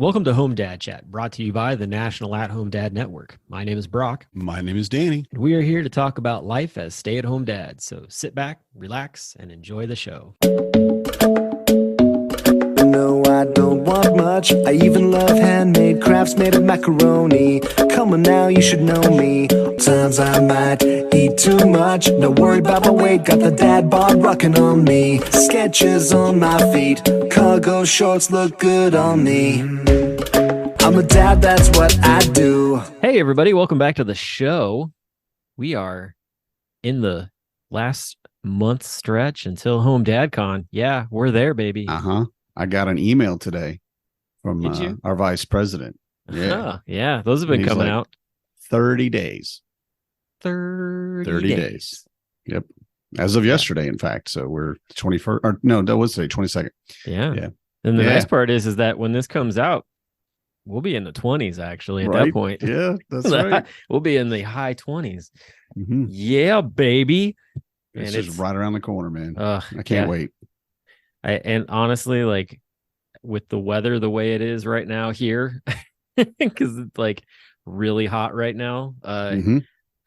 Welcome to Home Dad Chat, brought to you by the National At Home Dad Network. My name is Brock, My name is Danny. and we are here to talk about life as stay at home dads. So sit back, relax, and enjoy the show. No, I don't want much. I even love handmade crafts made of macaroni. Come on now, you should know me. Times I might eat too much. No worry about my weight, got the dad bod rocking on me. Sketches on my feet, cargo shorts look good on me. I'm a dad, that's what I do. Hey, everybody, welcome back to the show. We are in the last month stretch until Home Dad Con. Yeah, we're there, baby. I got an email today from Did you? our vice president. Yeah. Yeah, those have been He's coming like, out. 30 days. 30 days. Yep. As of yesterday, in fact. So we're 21st. Or no, that was today, 22nd. Yeah. And the nice part is that when this comes out, we'll be in the 20s, actually, at that point. Yeah, that's right. We'll be in the high 20s. Mm-hmm. Yeah, baby. It's just right around the corner, man. I can't yeah. wait. And honestly, like with the weather the way it is right now here, because it's like really hot right now,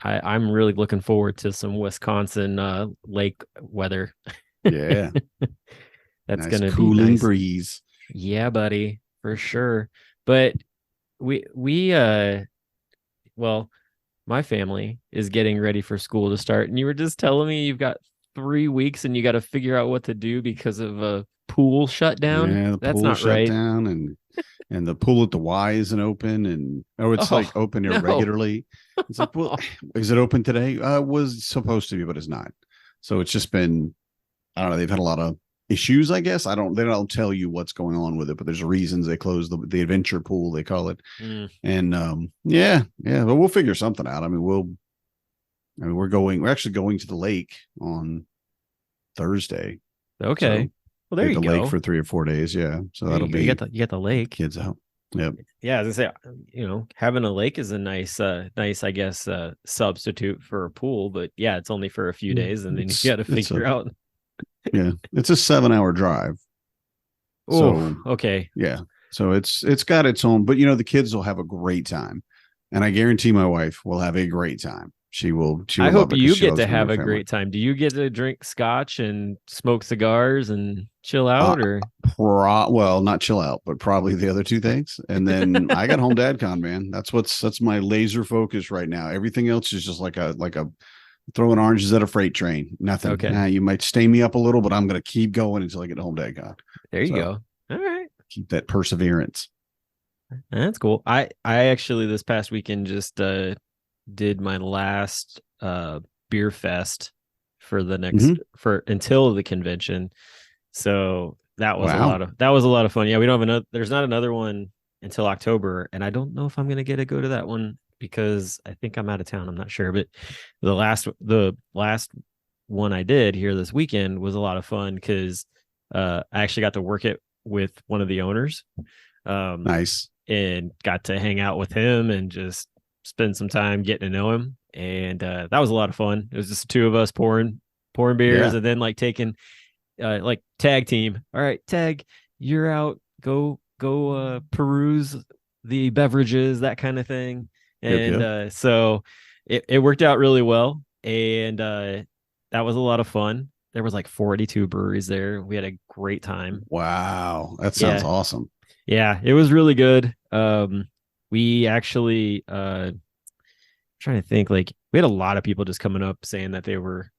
I'm really looking forward to some Wisconsin lake weather. Yeah. That's nice going to be cooling nice. breeze. Yeah, buddy, for sure. But we well, my family is getting ready for school to start, and you were just telling me you've got 3 weeks and you got to figure out what to do because of a pool shutdown. Yeah, that's pool not shut right. down, and the pool at the Y isn't open, and it's like open irregularly. It's like, well, is it open today? It was supposed to be, but it's not. So it's just been, I don't know. They've had a lot of issues, I guess. They don't tell you what's going on with it, but there's reasons they closed the adventure pool, they call it. And but we'll figure something out. We're actually going to the lake on Thursday. Okay. Well, there you the go. Lake for 3 or 4 days. Yeah. So that'll be, you got the lake. Kids out. Yep. Yeah. As I say, having a lake is a nice, I guess, substitute for a pool, but yeah, it's only for a few days and then you got to figure out. Yeah. It's a 7-hour drive. Oh, okay. Yeah. So it's got its own, but the kids will have a great time. And I guarantee my wife will have a great time. She will. I hope you get to have a great time. Do you get to drink scotch and smoke cigars and chill out, or? Well, not chill out, but probably the other two things. And then I got Home Dad Con, man. That's my laser focus right now. Everything else is just like a throwing oranges at a freight train. Nothing. Okay. You might stay me up a little, but I'm going to keep going until I get to Home Dad Con. There you go. All right. Keep that perseverance. That's cool. I actually this past weekend just did my last beer fest for the next until the convention. So that was a lot of fun. Yeah, we don't have there's not another one until October, and I don't know if I'm gonna get to go to that one because I think I'm out of town. I'm not sure, but the last one I did here this weekend was a lot of fun because I actually got to work it with one of the owners. Nice. And got to hang out with him and just spend some time getting to know him. And that was a lot of fun. It was just the two of us pouring beers and then like taking like tag team. All right, tag, you're out. Go peruse the beverages, that kind of thing. And so it worked out really well. And that was a lot of fun. There was like 42 breweries there. We had a great time. Wow. That sounds awesome. Yeah, it was really good. We actually trying to think, like we had a lot of people just coming up saying that they were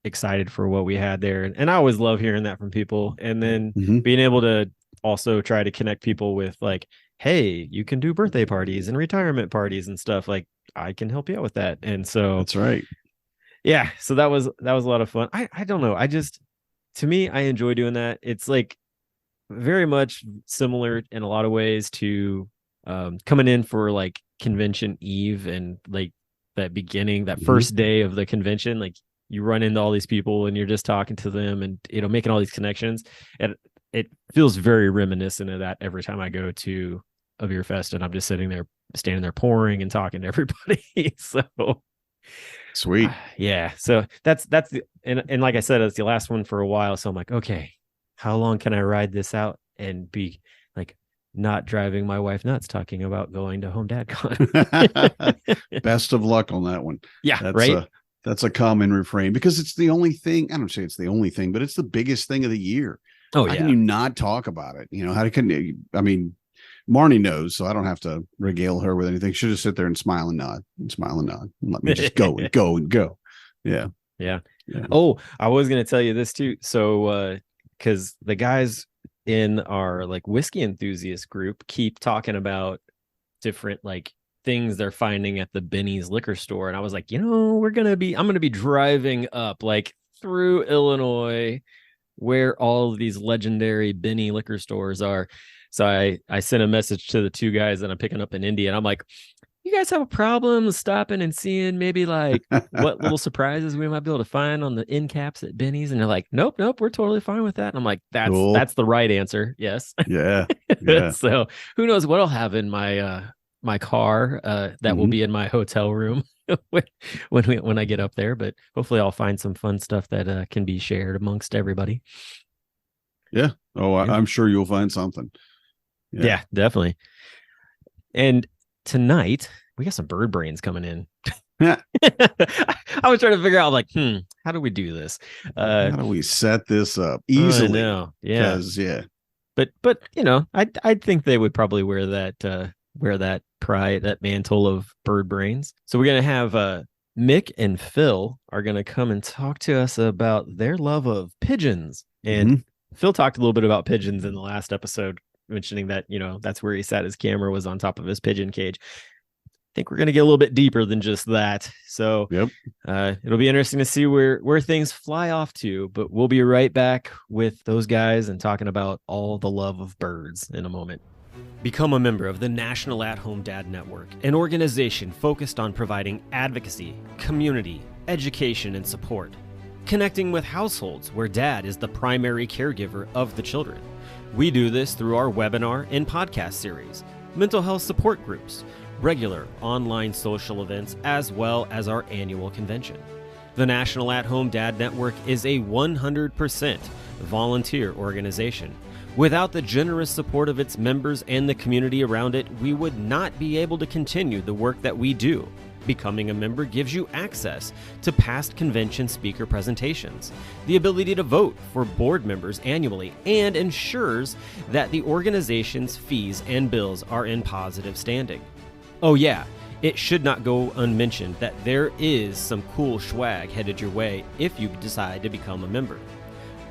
excited for what we had there. And I always love hearing that from people. And then being able to also try to connect people with like, hey, you can do birthday parties and retirement parties and stuff. Like I can help you out with that. And so that's right. Yeah. So that was a lot of fun. I don't know. To me, I enjoy doing that. It's like very much similar in a lot of ways to coming in for like convention eve and like that beginning, that first day of the convention. Like you run into all these people and you're just talking to them and making all these connections, and it feels very reminiscent of that every time I go to a beer fest and I'm just standing there pouring and talking to everybody. So sweet. Yeah. So that's the and like I said, it's the last one for a while. So I'm like, okay, how long can I ride this out and be like not driving my wife nuts talking about going to Home Dad Con. Best of luck on that one. Yeah, that's right. That's a common refrain because it's the only thing. I don't say it's the only thing, but it's the biggest thing of the year. Oh, how yeah. can you not talk about it? How can you? I mean, Marnie knows, so I don't have to regale her with anything. She'll just sit there and smile and nod and smile and nod. And let me just go and go and go. Yeah. Oh, I was going to tell you this too. So, because the guys in our like whiskey enthusiast group keep talking about different like things they're finding at the Benny's liquor store. And I was like, I'm going to be driving up like through Illinois where all of these legendary Benny liquor stores are. So I sent a message to the two guys that I'm picking up in Indy. And I'm like, you guys have a problem stopping and seeing maybe like what little surprises we might be able to find on the end caps at Benny's? And they're like, nope, we're totally fine with that. And I'm like, that's the right answer. Yes. Yeah. So who knows what I'll have in my my car that will be in my hotel room when I get up there. But hopefully I'll find some fun stuff that can be shared amongst everybody. Yeah. Oh, I'm sure you'll find something. Yeah, definitely. And tonight we got some bird brains coming in. I was trying to figure out like, how do we do this? How do we set this up easily? Yeah. Yeah. But I think they would probably wear that pride, that mantle of bird brains. So we're gonna have Mick and Phil are gonna come and talk to us about their love of pigeons. And Phil talked a little bit about pigeons in the last episode, mentioning that, that's where he sat his camera was on top of his pigeon cage. I think we're going to get a little bit deeper than just that. So it'll be interesting to see where things fly off to, but we'll be right back with those guys and talking about all the love of birds in a moment. Become a member of the National At-Home Dad Network, an organization focused on providing advocacy, community, education, and support, connecting with households where dad is the primary caregiver of the children. We do this through our webinar and podcast series, mental health support groups, regular online social events, as well as our annual convention. The National At-Home Dad Network is a 100% volunteer organization. Without the generous support of its members and the community around it, we would not be able to continue the work that we do. Becoming a member gives you access to past convention speaker presentations, the ability to vote for board members annually, and ensures that the organization's fees and bills are in positive standing. Oh yeah, it should not go unmentioned that there is some cool swag headed your way if you decide to become a member.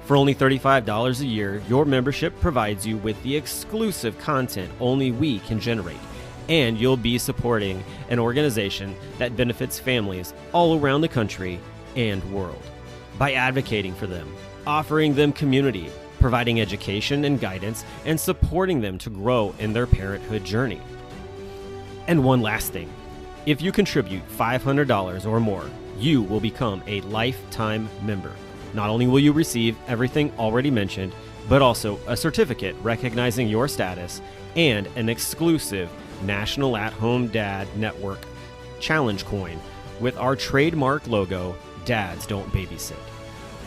For only $35 a year, your membership provides you with the exclusive content only we can generate, and you'll be supporting an organization that benefits families all around the country and world. By advocating for them, offering them community, providing education and guidance, and supporting them to grow in their parenthood journey. And one last thing, if you contribute $500 or more, you will become a lifetime member. Not only will you receive everything already mentioned, but also a certificate recognizing your status and an exclusive National At-Home Dad Network challenge coin with our trademark logo, Dads Don't Babysit.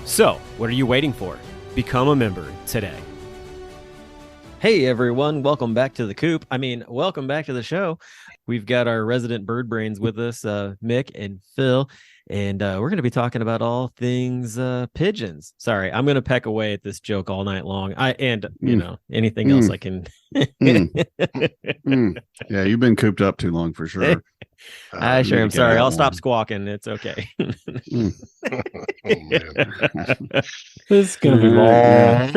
So, what are you waiting for? Become a member today. Hey everyone, welcome back to the coop. Welcome back to the show. We've got our resident bird brains with us, Mick and Phil, and we're going to be talking about all things pigeons. Sorry, I'm going to peck away at this joke all night long. Anything else I can. Yeah, you've been cooped up too long for sure. I'm sorry. I'll stop squawking. It's okay. This is going to be long.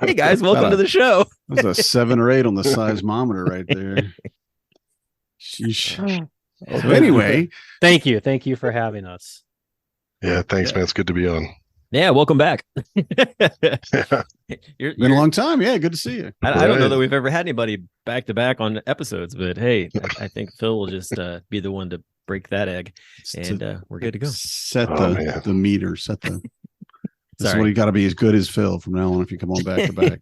Hey guys, welcome to the show. That was a 7 or 8 on the seismometer right there. So anyway, thank you for having us. Yeah, thanks, man. It's good to be on. Yeah, welcome back. You're been a long time. Yeah, good to see you. I don't know that we've ever had anybody back to back on episodes, but hey, I think Phil will just be the one to break that egg, and we're good to go. Set the meter. Set the. This is what you got to be as good as Phil from now on if you come on back to back.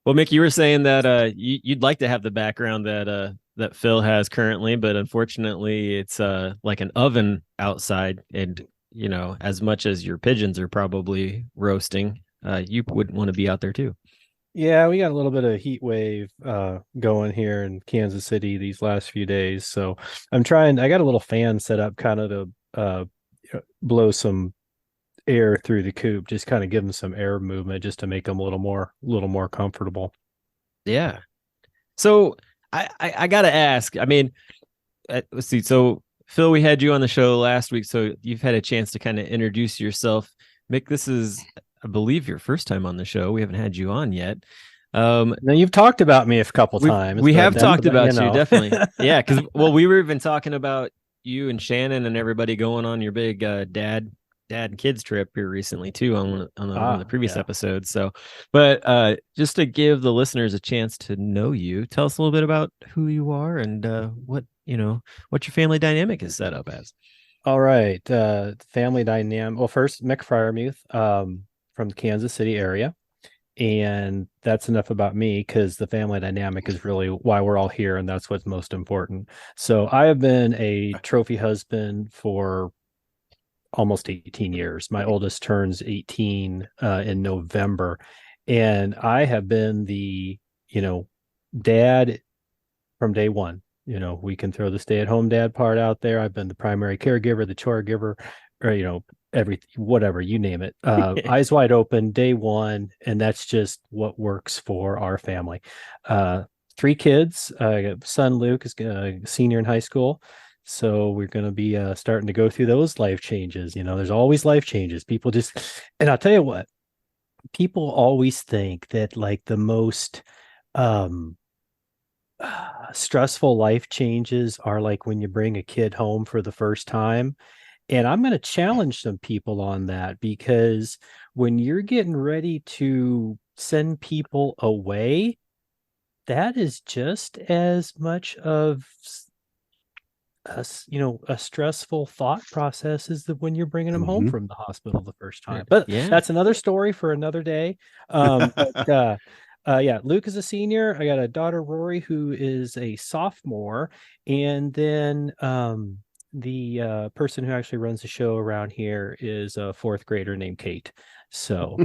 Well, Mick, you were saying that you'd like to have the background that Phil has currently, but unfortunately, it's like an oven outside, and as much as your pigeons are probably roasting, you wouldn't want to be out there too. Yeah, we got a little bit of heat wave going here in Kansas City these last few days. So I got a little fan set up kind of to blow some air through the coop, just kind of give them some air movement just to make them a little more comfortable. Yeah. So I gotta ask. I mean, let's see. So Phil, we had you on the show last week, so you've had a chance to kind of introduce yourself. Mick, this is, I believe, your first time on the show. We haven't had you on yet. Now you've talked about me a couple times. We have talked about you, definitely. Yeah, because we were even talking about you and Shannon and everybody going on your big dad and kids trip here recently too on one of the previous episodes. So, but just to give the listeners a chance to know you, tell us a little bit about who you are and what your family dynamic is set up as. All right. Family dynamic. Well, first, Mick Fryermuth, from the Kansas City area. And that's enough about me because the family dynamic is really why we're all here. And that's what's most important. So I have been a trophy husband for almost 18 years. My oldest turns 18 in November. And I have been the, dad from day one. We can throw the stay-at-home dad part out there. I've been the primary caregiver, the chore giver, or everything, whatever, you name it. Eyes wide open, day one, and that's just what works for our family. 3 kids. Son Luke is a senior in high school, so we're going to be starting to go through those life changes. There's always life changes. And I'll tell you what, people always think that like the most stressful life changes are like when you bring a kid home for the first time. And I'm going to challenge some people on that, because when you're getting ready to send people away, that is just as much of a stressful thought process as when you're bringing them home from the hospital the first time. But that's another story for another day. Luke is a senior. I got a daughter, Rory, who is a sophomore. And then the person who actually runs the show around here is a 4th grader named Kate. So,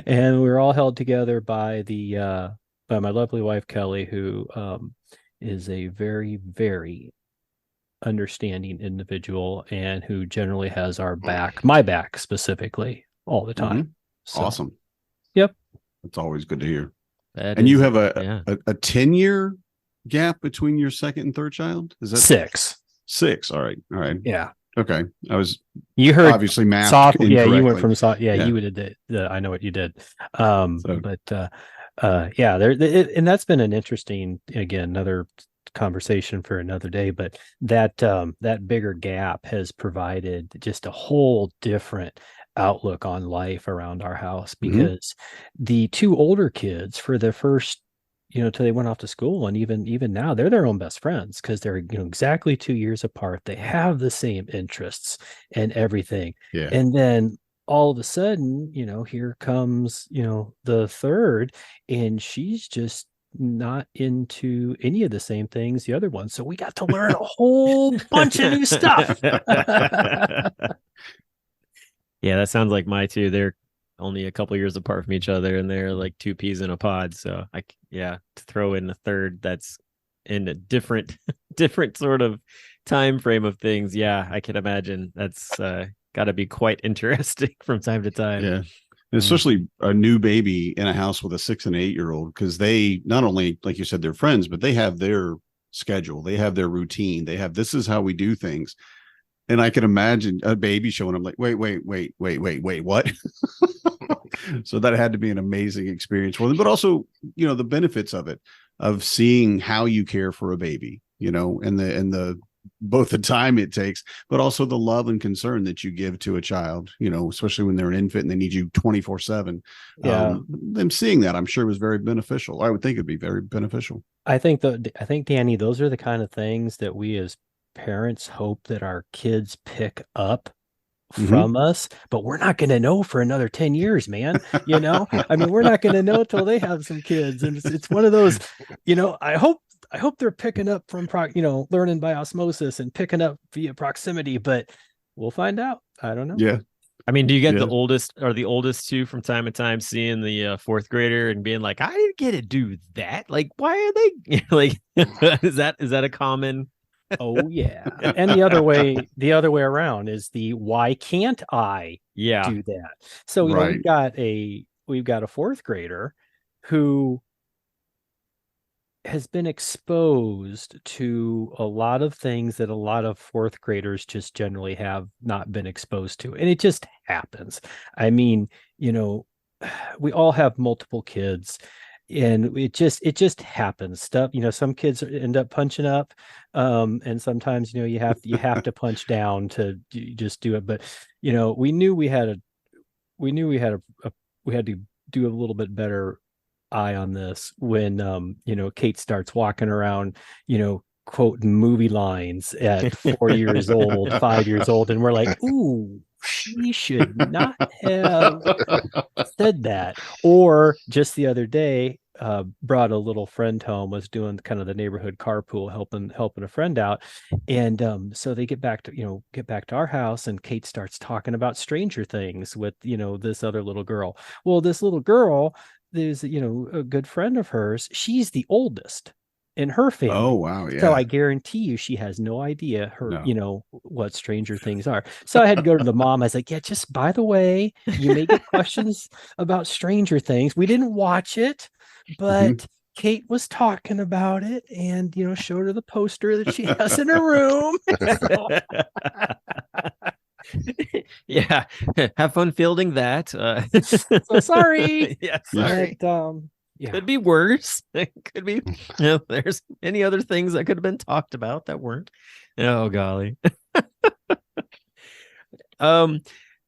and we're all held together by by my lovely wife, Kelly, who is a very, very understanding individual and who generally has our back, my back specifically, all the time. So, awesome. Yep. That's always good to hear. You have a 10-year gap between your second and third child? Is that 6? 6. All right. Yeah. Okay. You heard obviously math. Yeah, you went from soft. Yeah, you did I know what you did. But and that's been an interesting, again, another conversation for another day. But that bigger gap has provided just a whole different outlook on life around our house, because the 2 older kids, for the first till they went off to school, and even now, they're their own best friends, because they're exactly 2 years apart. They have the same interests and everything. And then all of a sudden, here comes the third, and she's just not into any of the same things the other one. So we got to learn a whole bunch of new stuff. Yeah, that sounds like my 2. They're only a couple years apart from each other, and they're like 2 peas in a pod. So to throw in a third that's in a different sort of time frame of things. Yeah, I can imagine that's got to be quite interesting from time to time. Yeah, especially a new baby in a house with a 6 and 8-year-old, because they not only, like you said, they're friends, but they have their schedule, they have their routine, this is how we do things. And I can imagine a baby showing up like, wait, what? So that had to be an amazing experience for them, but also, the benefits of it, of seeing how you care for a baby, and the both the time it takes, but also the love and concern that you give to a child, especially when they're an infant and they need you 24/7. Them seeing that, I'm sure, was very beneficial. I would think it'd be very beneficial. I think Danny, those are the kind of things that we as parents hope that our kids pick up from us, but we're not going to know for another 10 years, man. I mean, we're not going to know till they have some kids. And it's one of those, I hope they're picking up from, learning by osmosis and picking up via proximity, but we'll find out. I don't know. Yeah. I mean, do you get the oldest two from time to time seeing the fourth grader and being like, I didn't get to do that. Like, why are they like, is that a common? Oh yeah. And the other way around is the why can't I do that? So, we've got a fourth grader who has been exposed to a lot of things that a lot of fourth graders just generally have not been exposed to. And it just happens. I mean, we all have multiple kids, and it just happens. Stuff, some kids end up punching up, and sometimes you have to punch down to just do it. But we knew we had to do a little bit better eye on this when Kate starts walking around quoting movie lines at 4 years old, 5 years old, and we're like, ooh, she should not have said that. Or just the other day, brought a little friend home, was doing kind of the neighborhood carpool, helping a friend out, and so they get back to our house, and Kate starts talking about Stranger Things with this other little girl. Well, this little girl, there's a good friend of hers. She's the oldest in her family. Oh wow, yeah. So I guarantee you she has no idea what Stranger Things are. So I had to go to the mom. I was like, yeah, just by the way, you may get questions about Stranger Things. We didn't watch it, but Kate was talking about it, and showed her the poster that she has in her room. Yeah, have fun fielding that. So sorry. Yeah, sorry. But, could be worse. It could be. There's any other things that could have been talked about that weren't. Oh golly.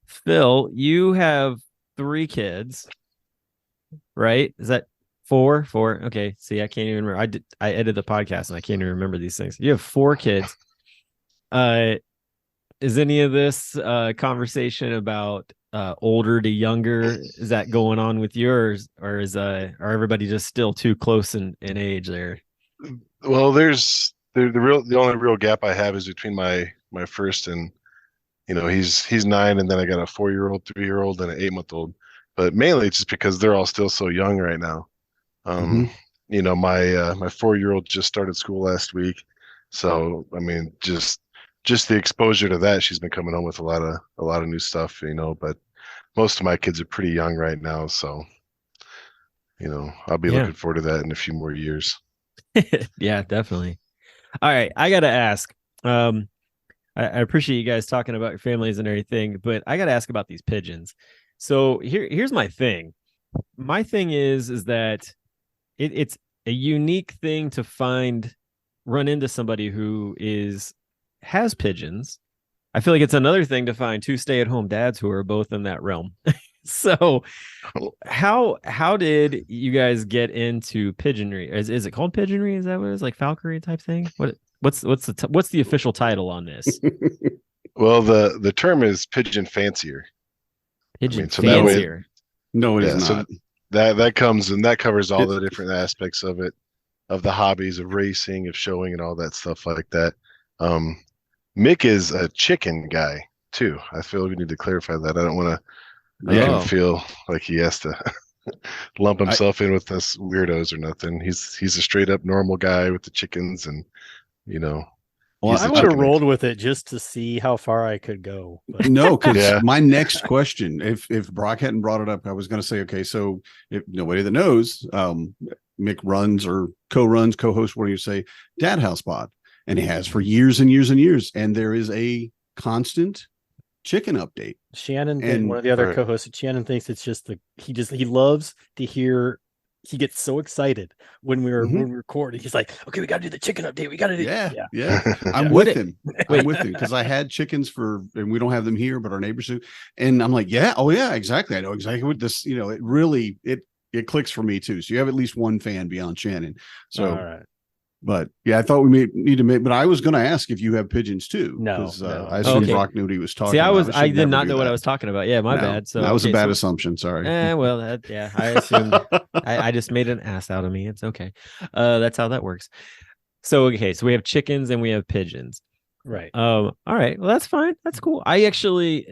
Phil, you have 3 kids, right? Is that 4? 4. Okay. See, I can't even remember. I edited the podcast and I can't even remember these things. You have 4 kids. Is any of this conversation about older to younger, is that going on with yours, or are everybody just still too close in age there? Well, there's the only real gap I have is between my first and he's 9, and then I got a 4-year-old, 3-year-old, and an 8-month-old. But mainly it's just because they're all still so young right now. My 4-year-old just started school last week, so I mean just the exposure to that, she's been coming home with a lot of new stuff, but most of my kids are pretty young right now. So, I'll be looking forward to that in a few more years. Yeah, definitely. All right. I got to ask, I appreciate you guys talking about your families and everything, but I got to ask about these pigeons. So here's my thing. My thing is that it's a unique thing to run into somebody who has pigeons. I feel like it's another thing to find 2 stay-at-home dads who are both in that realm. So how did you guys get into pigeonry? Is it called pigeonry? Is that what it is, like falconry type thing? What's the official title on this? Well, the term is pigeon fancier. Pigeon fancier. No, it is not. So that comes and that covers all the different aspects of it, of the hobbies of racing, of showing, and all that stuff like that. Mick is a chicken guy too. I feel we need to clarify that. I don't want to make him feel like he has to lump himself in with us weirdos or nothing. He's a straight up normal guy with the chickens, and well, I would have rolled with it just to see how far I could go. But. No, because my next question, if Brock hadn't brought it up, I was going to say, okay, so if nobody that knows, Mick runs or co-runs, co-hosts, what do you say, Dad House Pod, and he has for years and years and years, and there is a constant chicken update. Shannon and one of the other co-hosts, Shannon thinks it's just he loves to hear. He gets so excited when we're recording. He's like, "Okay, we got to do the chicken update. We got to do." Yeah. I'm with him. I'm with him because I had chickens and we don't have them here, but our neighbors do. And I'm like, exactly. I know exactly what this. It really it clicks for me too. So you have at least one fan beyond Shannon. So, all right. But yeah, I thought we need to make. But I was going to ask if you have pigeons too. No, I assumed Brock knew what he was talking. See, about. I did not know what I was talking about. Yeah, my bad. So that was a bad assumption. Sorry. I assumed. I just made an ass out of me. It's okay. That's how that works. So so we have chickens and we have pigeons. Right. All right. Well, that's fine. That's cool. I actually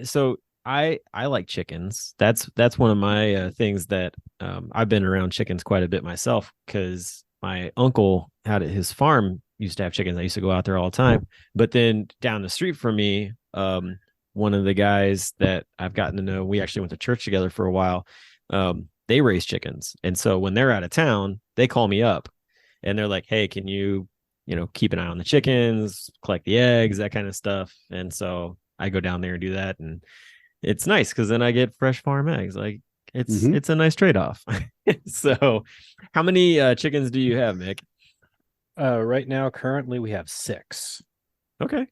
I like chickens. That's one of my things that I've been around chickens quite a bit myself because my uncle had his farm used to have chickens. I used to go out there all the time. But then down the street from me, one of the guys that I've gotten to know, we actually went to church together for a while. They raise chickens, and so when they're out of town, they call me up, and they're like, "Hey, can you keep an eye on the chickens, collect the eggs, that kind of stuff?" And so I go down there and do that, and it's nice because then I get fresh farm eggs. Like it's a nice trade-off. So how many chickens do you have, Mick? Right now, currently we have 6. Okay.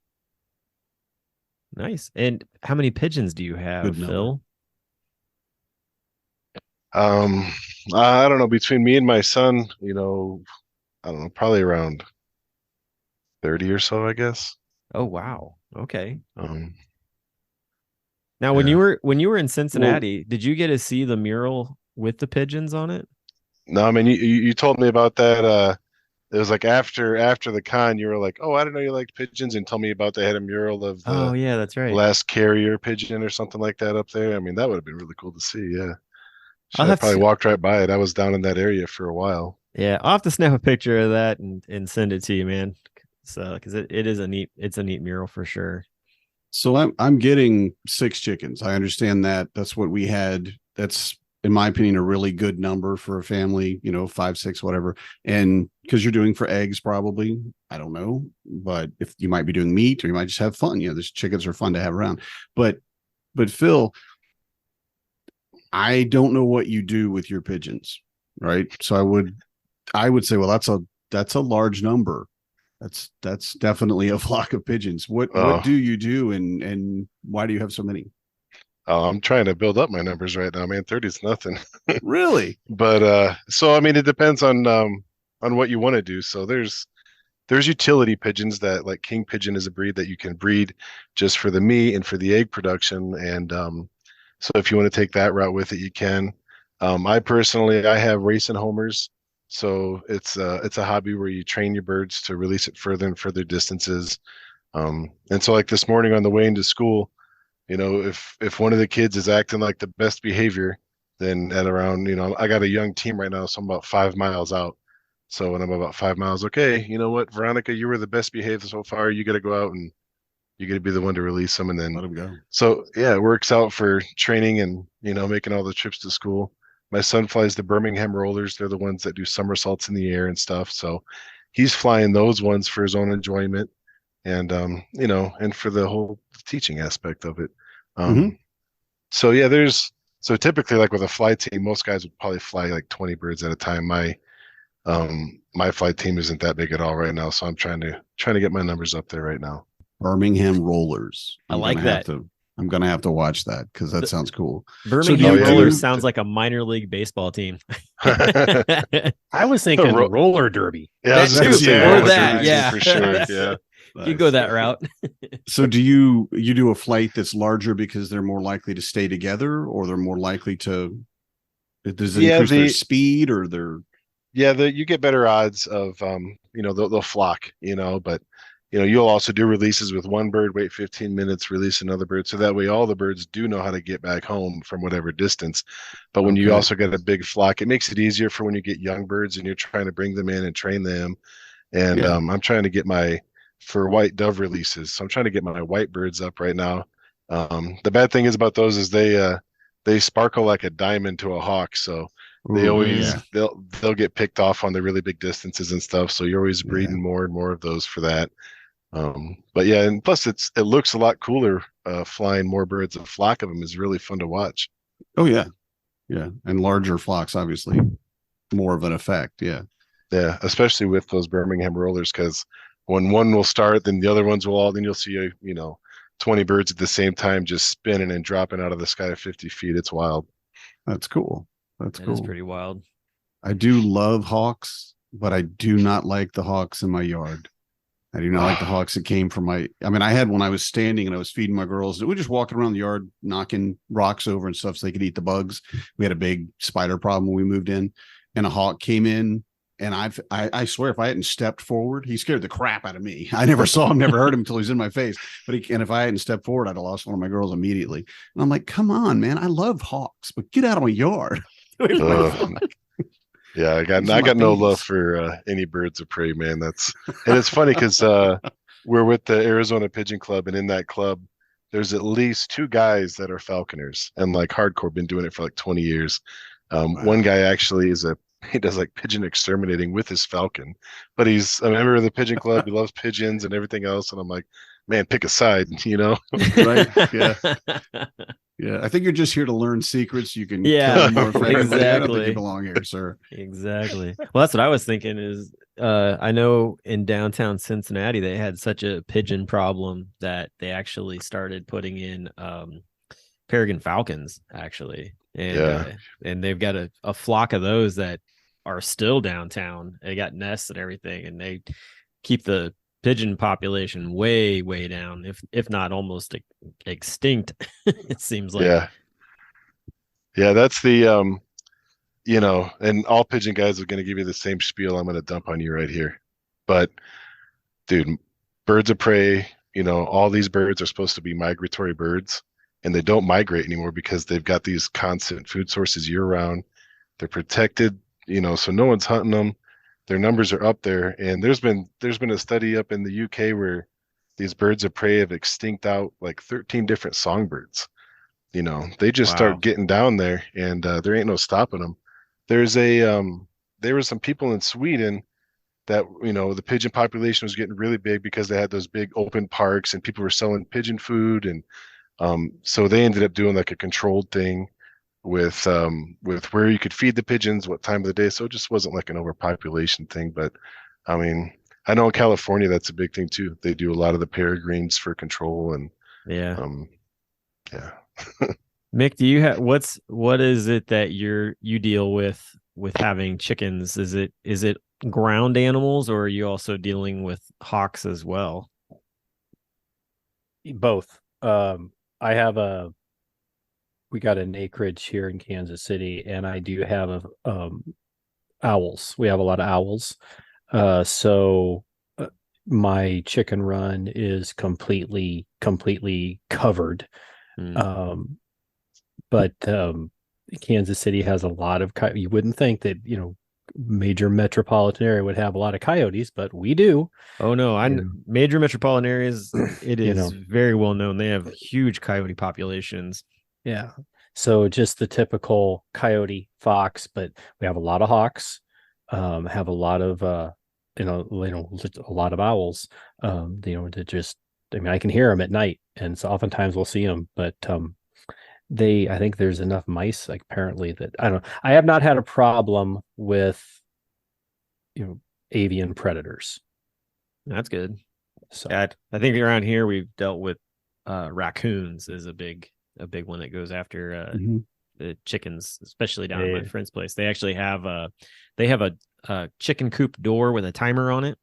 Nice. And how many pigeons do you have, Phil? I don't know, between me and my son, I don't know, probably around 30 or so, I guess. Oh wow. Okay. Now, Yeah. when you were in Cincinnati, did you get to see the mural with the pigeons on it? No, I mean, you told me about that. It was like after the con, you were like, "Oh, I didn't know you liked pigeons," and told me about they had a mural of Oh the yeah, that's right. last carrier pigeon or something like that up there. I mean, that would have been really cool to see. Yeah, I'll should have have probably to walked right by it. I was down in that area for a while. Yeah, I'll have to snap a picture of that and send it to you, man. So because it is it's a neat mural for sure. So I'm getting 6 chickens. I understand that. That's what we had. That's, in my opinion, a really good number for a family, 5, 6, whatever. And because you're doing for eggs, probably, I don't know, but if you might be doing meat or you might just have fun, those chickens are fun to have around. But Phil, I don't know what you do with your pigeons, right? So I would say, well, that's a large number. That's definitely a flock of pigeons. What do you do, and why do you have so many? I'm trying to build up my numbers right now, man. 30 is nothing. Really? But so I mean, it depends on what you want to do. So there's utility pigeons that, like, king pigeon is a breed that you can breed just for the meat and for the egg production. And so if you want to take that route with it, you can. I have racing homers. So it's a hobby where you train your birds to release it further and further distances. And so, like, this morning on the way into school, if one of the kids is acting like the best behavior, then at around, I got a young team right now, so I'm about 5 miles out. So when I'm about 5 miles, okay, you know what, Veronica, you were the best behaved so far. You got to go out and you got to be the one to release them, and then Let them go. So yeah, it works out for training and making all the trips to school. My son flies the Birmingham rollers. They're the ones that do somersaults in the air and stuff. So he's flying those ones for his own enjoyment, and and for the whole teaching aspect of it. So yeah, so typically, like with a flight team, most guys would probably fly like 20 birds at a time. My flight team isn't that big at all right now, so I'm trying to get my numbers up there right now. Birmingham rollers. I like that. I'm gonna have to watch that because that sounds cool. Birmingham Rollers sounds like a minor league baseball team. I was thinking roller derby. Yeah, I was gonna say or that. Yeah, for sure. Yeah, you go that route. So do you do a flight that's larger because they're more likely to stay together, or they're more likely to? Does it increase their speed or their? Yeah, you get better odds of they'll flock. But you'll also do releases with one bird, wait 15 minutes, release another bird. So that way all the birds do know how to get back home from whatever distance. But when you also get a big flock, it makes it easier for when you get young birds and you're trying to bring them in and train them. And I'm trying to get for white dove releases. So I'm trying to get my white birds up right now. The bad thing is about those is they sparkle like a diamond to a hawk. So they always they'll get picked off on the really big distances and stuff. So you're always breeding more and more of those for that. But yeah, and plus it looks a lot cooler. Flying more birds, a flock of them is really fun to watch. Oh yeah, and larger flocks, obviously, more of an effect. Yeah, especially with those Birmingham rollers, because when one will start, then the other ones will all. Then you'll see 20 birds at the same time just spinning and dropping out of the sky 50 feet. It's wild. That's cool. That is pretty wild. I do love hawks, but I do not like the hawks in my yard. I do not like the hawks that came from I had when I was standing and I was feeding my girls. We were just walking around the yard, knocking rocks over and stuff so they could eat the bugs. We had a big spider problem when we moved in, and a hawk came in And I swear, if I hadn't stepped forward, he scared the crap out of me. I never saw him, never heard him until he's in my face. And if I hadn't stepped forward, I'd have lost one of my girls immediately. And I'm like, come on, man. I love hawks, but get out of my yard. Yeah, I got no love for any birds of prey, man. And it's funny because we're with the Arizona Pigeon Club, and in that club, there's at least 2 guys that are falconers and like hardcore, been doing it for like 20 years. Wow. One guy actually he does like pigeon exterminating with his falcon, but he's a member of the pigeon club. He loves pigeons and everything else. And I'm like, man, pick a side, Right? Yeah. Yeah. I think you're just here to learn secrets. You can kill more exactly. I don't think you belong here, sir. Exactly. Well, that's what I was thinking is I know in downtown Cincinnati, they had such a pigeon problem that they actually started putting in peregrine falcons, actually. And they've got a flock of those that are still downtown. They got nests and everything, and they keep the pigeon population way, way down, if not almost extinct. It seems like. Yeah, that's the and all pigeon guys are going to give you the same spiel I'm going to dump on you right here. But dude, birds of prey, all these birds are supposed to be migratory birds, and they don't migrate anymore because they've got these constant food sources year round. They're protected, so no one's hunting them. Their numbers are up there. And there's been a study up in the UK where these birds of prey have extinct out like 13 different songbirds. They just start getting down there, and there ain't no stopping them. There were some people in Sweden that, the pigeon population was getting really big because they had those big open parks and people were selling pigeon food. And so they ended up doing like a controlled thing with where you could feed the pigeons, what time of the day. So it just wasn't like an overpopulation thing. But I mean, I know in California, that's a big thing too. They do a lot of the peregrines for control. And Mick, do you have what is it that you deal with having chickens? Is it ground animals, or are you also dealing with hawks as well? Both. We got an acreage here in Kansas City, and I do have owls. We have a lot of owls. So my chicken run is completely covered. But Kansas City has a lot of you wouldn't think that, major metropolitan area would have a lot of coyotes, but we do. Oh no, major metropolitan areas, it is very well known. They have huge coyote populations. Yeah. So just the typical coyote, fox, but we have a lot of hawks, have a lot of a lot of owls. To just, I can hear them at night, and so oftentimes we'll see them, but I think there's enough mice, like, apparently, that I have not had a problem with avian predators. That's good. So I think around here we've dealt with raccoons is a big one that goes after the chickens, especially down at my friend's place. They actually have a chicken coop door with a timer on it.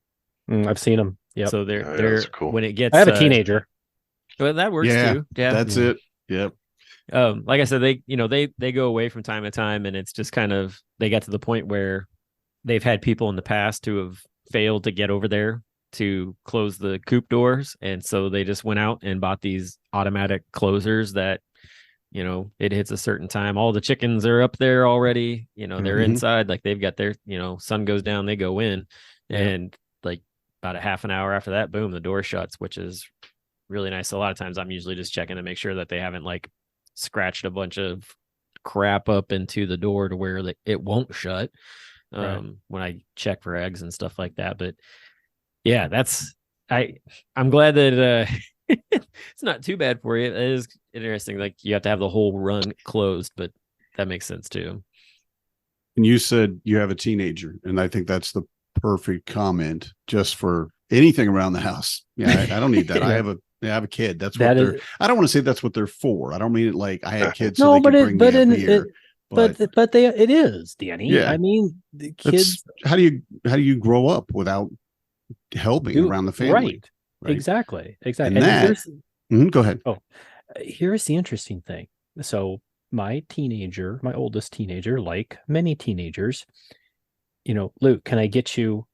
I've seen them. Yeah. So they're cool. When it gets, I have a teenager. Well, that works too. Yeah, that's it. Yep. Like I said, they go away from time to time, and it's just kind of, they got to the point where they've had people in the past who have failed to get over there to close the coop doors, and so they just went out and bought these automatic closers that, it hits a certain time, all the chickens are up there already, they're inside, like they've got their, sun goes down, they go in, and like about a half an hour after that, boom, the door shuts, which is really nice. A lot of times I'm usually just checking to make sure that they haven't like scratched a bunch of crap up into the door to where it won't shut when I check for eggs and stuff like that. But yeah, I'm glad that it's not too bad for you. It is interesting. Like, you have to have the whole run closed, but that makes sense too. And you said you have a teenager, and I think that's the perfect comment just for anything around the house. Yeah, I don't need that. I have a kid. I don't want to say that's what they're for. I don't mean it like I had kids. So they can bring me a beer. It is, Danny. Yeah. I mean, the kids. How do you grow up without helping around the family? Right. Exactly. And go ahead. Oh, here's the interesting thing. So my oldest teenager, like many teenagers, Luke, can I get you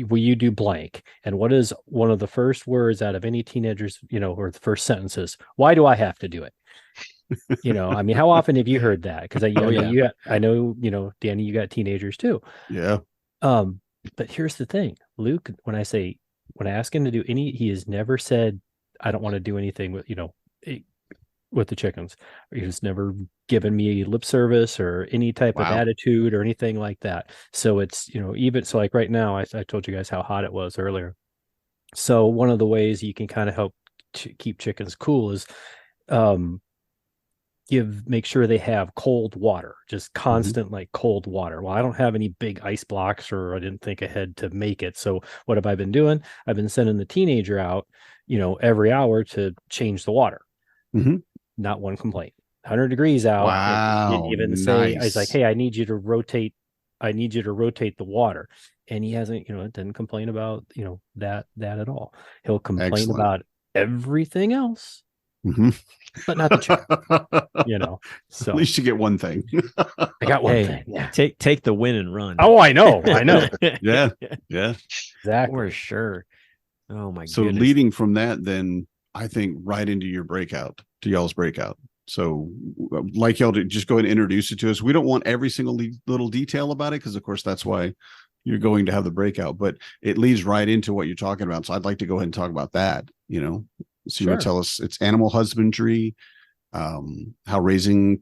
will you do blank? And what is one of the first words out of any teenager's, or the first sentences? Why do I have to do it? I mean, how often have you heard that? Because I know, Danny, you got teenagers too. Yeah. But here's the thing, Luke, when I ask him to do he has never said, I don't want to do anything with the chickens. He's never given me lip service or any type of attitude or anything like that. So it's, even so, like right now, I told you guys how hot it was earlier. So one of the ways you can kind of help keep chickens cool is make sure they have cold water, just constant like cold water. Well, I don't have any big ice blocks, or I didn't think ahead to make it. So what have I been doing? I've been sending the teenager out, every hour to change the water. Not one complaint. 100 degrees out. Wow. Didn't even say, I was like, hey, I need you to rotate the water. And he hasn't, didn't complain about, that at all. He'll complain about everything else, but not the chicken. So at least you get one thing. I got one thing. Yeah. Take the win and run. Oh, I know. Yeah. Exactly. For sure. Oh my So goodness. leading from that, then I think right into your y'all's breakout. So like y'all to just go ahead and introduce it to us. We don't want every single little detail about it, because of course that's why you're going to have the breakout, but it leads right into what you're talking about. So I'd like to go ahead and talk about that, So you want to tell us it's animal husbandry, how raising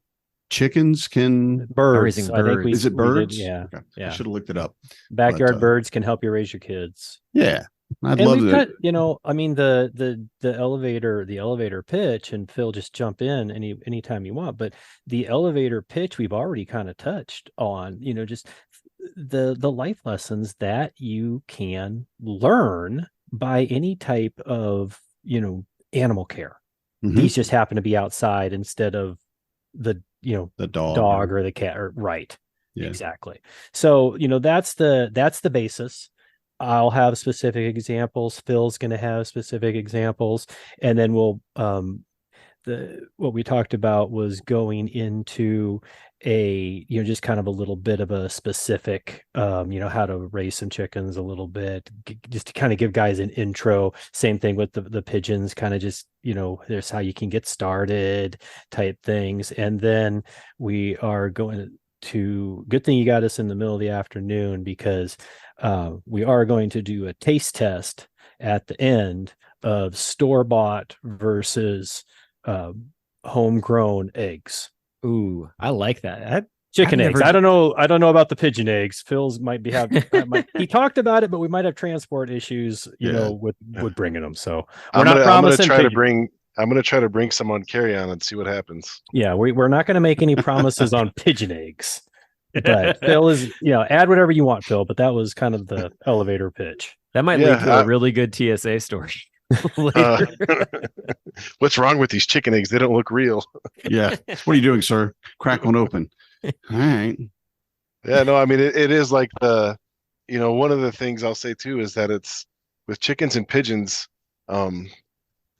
chickens can birds. Raising I think birds. Is it birds? Yeah. Okay. Yeah. I should have looked it up. Backyard birds can help you raise your kids. Yeah. I'd And love we've that. got, I mean, the elevator pitch, and Phil, just jump in anytime you want, but the elevator pitch we've already kind of touched on, just the life lessons that you can learn by any type of, animal care. These just happen to be outside instead of the dog or the cat, or right. Yeah. Exactly. So, that's the basis. I'll have specific examples. Phil's going to have specific examples, and then we'll what we talked about was going into just kind of a little bit of a specific how to raise some chickens a little bit, just to kind of give guys an intro. Same thing with the pigeons, kind of just there's how you can get started type things. And then we are going to, good thing you got us in the middle of the afternoon, because we are going to do a taste test at the end of store-bought versus homegrown eggs. Ooh, I like that. Chicken eggs. I don't know about the pigeon eggs. Phil's might be having. He talked about it, but we might have transport issues, with bringing them. So I'm gonna try to bring some on carry-on and see what happens. Yeah, we're not going to make any promises on pigeon eggs. But Phil is, add whatever you want, Phil. But that was kind of the elevator pitch. That might lead to a really good TSA story. What's wrong with these chicken eggs? They don't look real. Yeah. What are you doing, sir? Crack one open. All right. Yeah, no, I mean, it is like one of the things I'll say too is that it's with chickens and pigeons.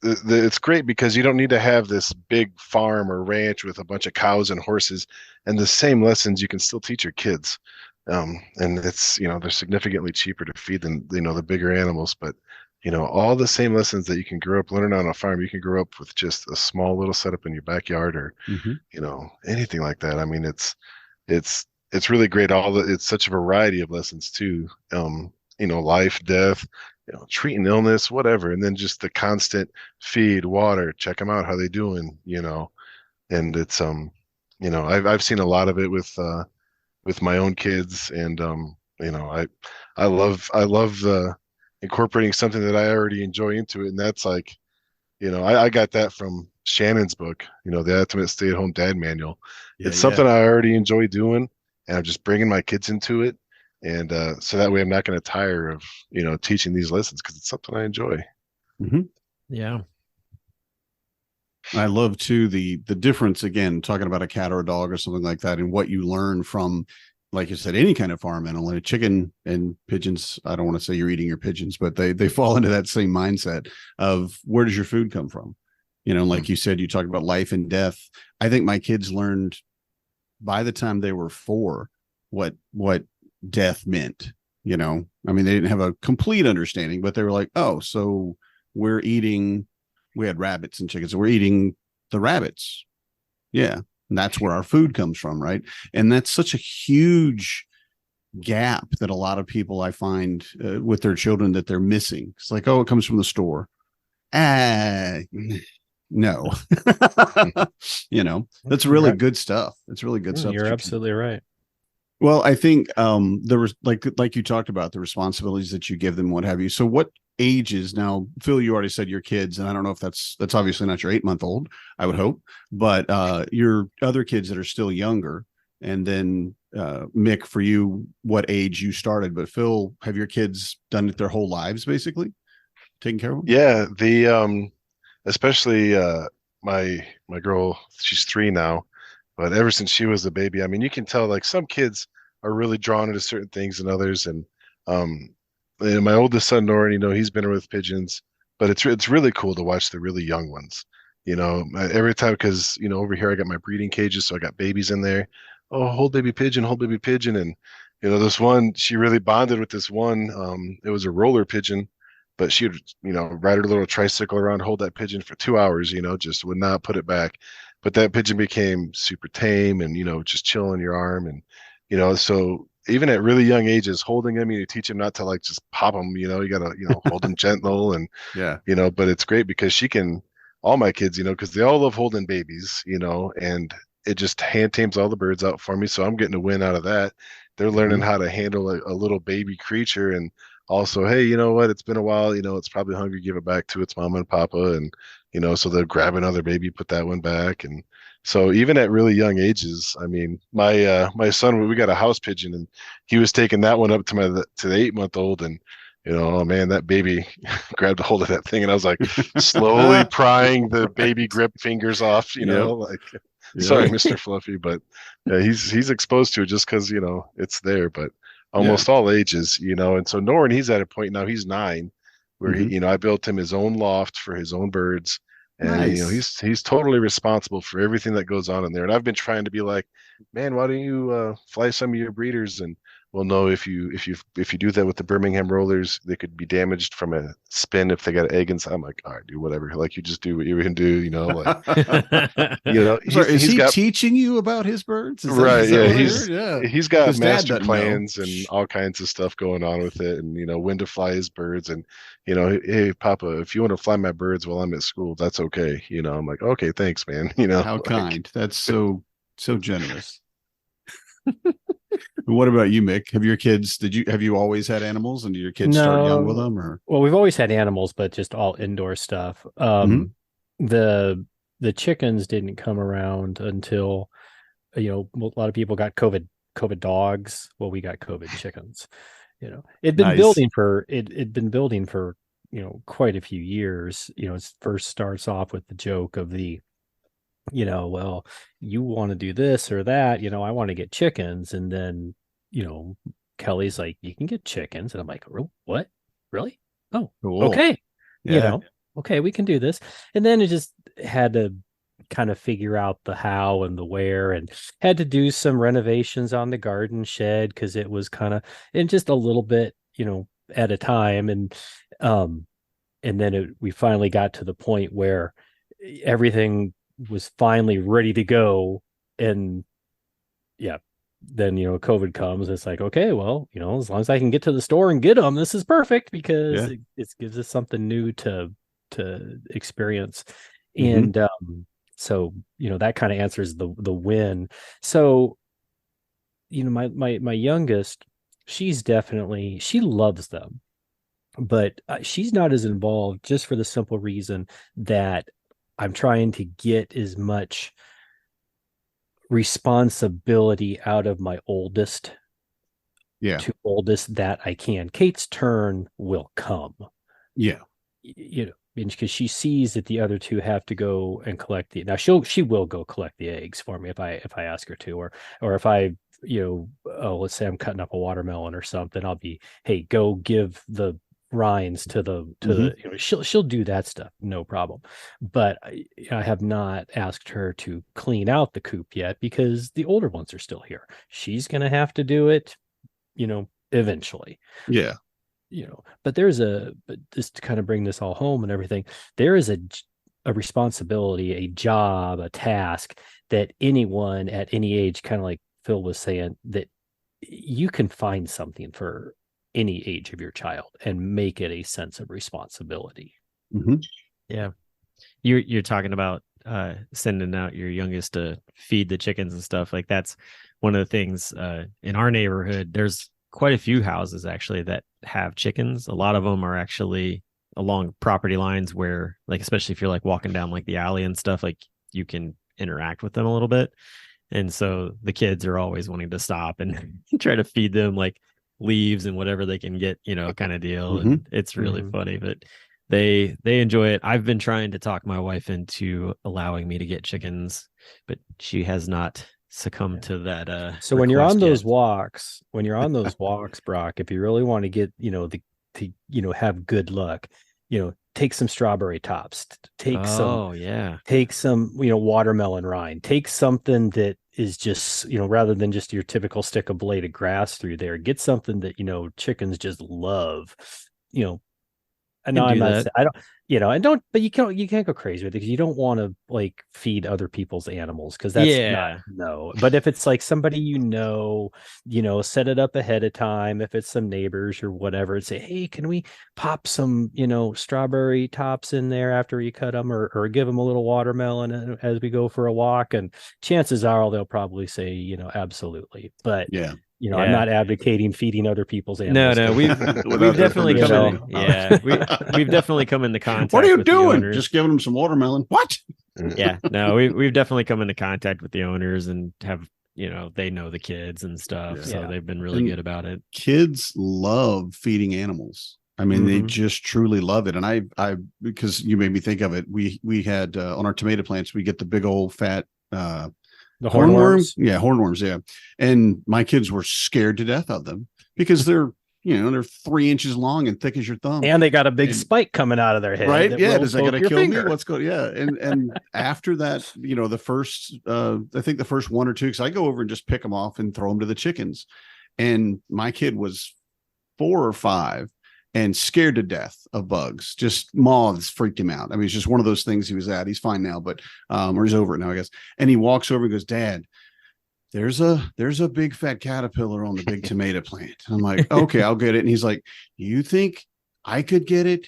It's great because you don't need to have this big farm or ranch with a bunch of cows and horses, and the same lessons you can still teach your kids. And it's, they're significantly cheaper to feed than, the bigger animals, but all the same lessons that you can grow up learning on a farm, you can grow up with just a small little setup in your backyard, or, anything like that. I mean, it's really great. It's such a variety of lessons too. Life, death, treating illness, whatever. And then just the constant feed, water, check them out, how they doing, and it's, I've seen a lot of it with my own kids, and, I love incorporating something that I already enjoy into it. And that's like, I got that from Shannon's book, The Ultimate Stay-at-Home Dad Manual. It's something I already enjoy doing, and I'm just bringing my kids into it. And so that way I'm not going to tire of, teaching these lessons, because it's something I enjoy. Mm-hmm. Yeah. I love too the difference, again, talking about a cat or a dog or something like that, and what you learn from, like you said, any kind of farm animal. And a chicken and pigeons, I don't want to say you're eating your pigeons, but they fall into that same mindset of, where does your food come from? Like you said, you talked about life and death. I think my kids learned by the time they were 4 what death meant. You know, I mean, they didn't have a complete understanding, but they were like, oh, so we had rabbits and chickens, so we're eating the rabbits. Yeah. And that's where our food comes from, right? And that's such a huge gap that a lot of people I find with their children that they're missing. It's like, oh, it comes from the store. No. You know, that's really good stuff. It's really good stuff. You're absolutely right. Well, I think there was like you talked about the responsibilities that you give them, what have you. So what ages now, Phil, you already said your kids, and I don't know if that's obviously not your 8-month-old, I would hope, but your other kids that are still younger. And then Mick, for you, what age you started, but Phil, have your kids done it their whole lives, basically taking care of them? Yeah, the especially my girl, she's 3 now, but ever since she was a baby, I mean, you can tell like some kids are really drawn into certain things and others. And my oldest son, Norin, you know, he's been with pigeons, but it's really cool to watch the really young ones. You know, every time, because, you know, over here I got my breeding cages, so I got babies in there. Oh, hold baby pigeon, hold baby pigeon. And, you know, this one, she really bonded with this one. It was a roller pigeon, but she would, you know, ride her little tricycle around, hold that pigeon for 2 hours, you know, just would not put it back. But that pigeon became super tame and, you know, just chill on your arm. And, you know, so even at really young ages, holding him, you teach him not to like just pop him, you know, you got to, you know, hold him gentle. And, Yeah, you know, but it's great because she can, all my kids, you know, because they all love holding babies, you know, and it just hand tames all the birds out for me. So I'm getting a win out of that. They're learning how to handle a little baby creature. And also, hey, you know what? It's been a while. You know, it's probably hungry. Give it back to its mama and papa, and you know, so they'll grab another baby, put that one back, and so even at really young ages, I mean, my son, we got a house pigeon, and he was taking that one up to the 8-month-old, and you know, oh man, that baby grabbed a hold of that thing, and I was like slowly prying the baby grip fingers off, you know, like. Sorry, Mr. Fluffy, but yeah, he's exposed to it just because, you know, it's there. But almost all ages, you know. And so Norin, he's at a point now, he's 9, where he, you know, I built him his own loft for his own birds. And you know, he's totally responsible for everything that goes on in there. And I've been trying to be like, man, why don't you fly some of your breeders? And well, no, if you do that with the Birmingham rollers, they could be damaged from a spin if they got an egg inside. I'm like, all right, dude, whatever. Like, you just do what you can do, you know. Like, you know, is he teaching you about his birds? Right? Yeah, he's got master plans and all kinds of stuff going on with it, and you know when to fly his birds, and you know, hey, Papa, if you want to fly my birds while I'm at school, that's okay. You know, I'm like, okay, thanks, man. You know, how kind. That's so generous. What about you, Mick? Have you always had animals, and did your kids start young with them? Or well, we've always had animals, but just all indoor stuff. The chickens didn't come around until, you know, a lot of people got COVID dogs. Well, we got COVID chickens. You know, it'd been building for you know, quite a few years. You know, it first starts off with the joke of the, you know, well, you want to do this or that, you know, I want to get chickens. And then, you know, Kelly's like, you can get chickens. And I'm like, what? Really? Oh, cool. Okay. Yeah. You know, okay, we can do this. And then it just had to kind of figure out the how and the where, and had to do some renovations on the garden shed because it was kind of in just a little bit, you know, at a time. And then we finally got to the point where everything was finally ready to go. And then, you know, COVID comes. It's like, okay, well, you know, as long as I can get to the store and get them, this is perfect, because it gives us something new to experience. And so, you know, that kind of answers the win. So, you know, my youngest, she loves them, but she's not as involved, just for the simple reason that I'm trying to get as much responsibility out of my oldest to oldest that I can. Kate's turn will come. You know, because she sees that the other two have to go and collect now she will go collect the eggs for me if I ask her to, or if I, you know, let's say I'm cutting up a watermelon or something, I'll be, hey, go give the rinds to the she'll do that stuff, no problem. But I have not asked her to clean out the coop yet because the older ones are still here. She's gonna have to do it, eventually. Yeah. But just to kind of bring this all home and everything, there is a responsibility, a job, a task that anyone at any age, kind of like Phil was saying, that you can find something for any age of your child and make it a sense of responsibility. Mm-hmm. Yeah. You're talking about sending out your youngest to feed the chickens and stuff. Like that's one of the things in our neighborhood. There's quite a few houses actually that have chickens. A lot of them are actually along property lines where, like, especially if you're like walking down like the alley and stuff, like you can interact with them a little bit. And so the kids are always wanting to stop and try to feed them like leaves and whatever they can get, kind of deal. Mm-hmm. And it's really funny, but they enjoy it. I've been trying to talk my wife into allowing me to get chickens, but she has not succumbed to that. So when you're on those walks, Brock, if you really want to get, have good luck, take some strawberry tops, take some watermelon rind, take something that is just, rather than just your typical stick of blade of grass through there, get something that, chickens just love, I know I'm not, I don't, but you can't go crazy with it because you don't want to like feed other people's animals because that's no. But if it's like somebody, set it up ahead of time. If it's some neighbors or whatever, and say, hey, can we pop some, strawberry tops in there after you cut them, or give them a little watermelon as we go for a walk? And chances are they'll probably say, absolutely. But I'm not advocating feeding other people's animals. No, we've definitely come in. We've definitely come into contact. What are you doing? Just giving them some watermelon. What? Yeah, no, we've definitely come into contact with the owners and have, they know the kids and stuff. So they've been really good about it. Kids love feeding animals. I mean, they just truly love it. And I because you made me think of it. We had on our tomato plants, we get the big old fat the hornworms. Yeah, hornworms. Yeah. And my kids were scared to death of them because they're 3 inches long and thick as your thumb. And they got a big spike coming out of their head. Right. Yeah. Does that going to kill me? What's going? Yeah. And after that, the first, I think the first 1 or 2, because I go over and just pick them off and throw them to the chickens. And my kid was 4 or 5 and scared to death of bugs. Just moths freaked him out. I mean, it's just one of those things he was at. He's fine now, but or he's over it now, I guess. And he walks over and goes, Dad, there's a big fat caterpillar on the big tomato plant. I'm like, okay, I'll get it. And he's like, you think I could get it?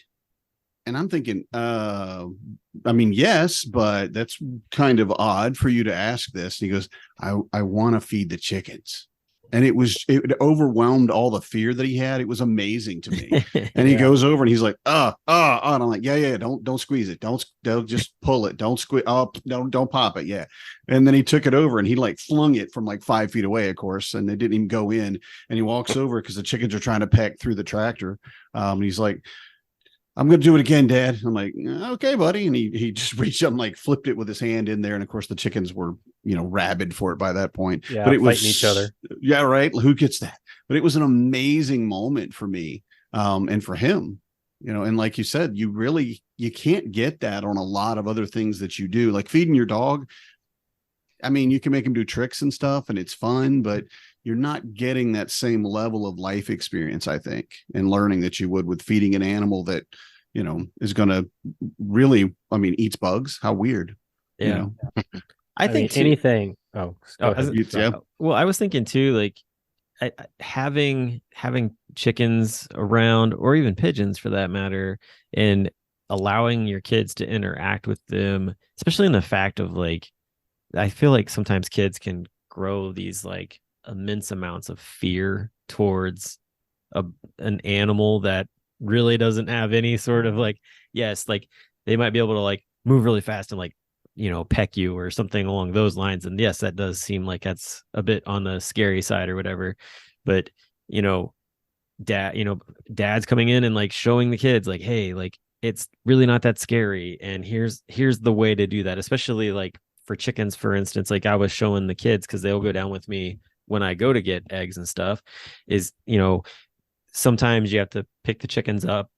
And I'm thinking, I mean, yes, but that's kind of odd for you to ask this. And he goes, I want to feed the chickens. And it overwhelmed all the fear that he had. It was amazing to me. And he goes over and he's like, and I'm like, yeah. Don't squeeze it. Don't just pull it. Don't squeeze. Oh, don't pop it. Yeah. And then he took it over and he like flung it from like 5 feet away, of course. And they didn't even go in. And he walks over because the chickens are trying to peck through the tractor. And he's like, I'm going to do it again, Dad. I'm like, okay, buddy. And he just reached up and like flipped it with his hand in there. And of course the chickens were, rabid for it by that point. Yeah, but it was fighting each other. Yeah, right. Who gets that? But it was an amazing moment for me and for him, and like you said, you can't get that on a lot of other things that you do, like feeding your dog. I mean, you can make him do tricks and stuff and it's fun, but you're not getting that same level of life experience, I think, and learning that you would with feeding an animal that, is going to really, eats bugs. How weird. Yeah. I think anything. Well, I was thinking too, like having chickens around, or even pigeons for that matter, and allowing your kids to interact with them, especially in the fact of like, I feel like sometimes kids can grow these like immense amounts of fear towards an animal that really doesn't have any sort of like, yes, like they might be able to like move really fast and like, peck you or something along those lines. And yes, that does seem like that's a bit on the scary side or whatever. But, dad's coming in and like showing the kids like, hey, like it's really not that scary. And here's the way to do that, especially like for chickens, for instance. Like I was showing the kids, because they'll go down with me when I go to get eggs and stuff, is, sometimes you have to pick the chickens up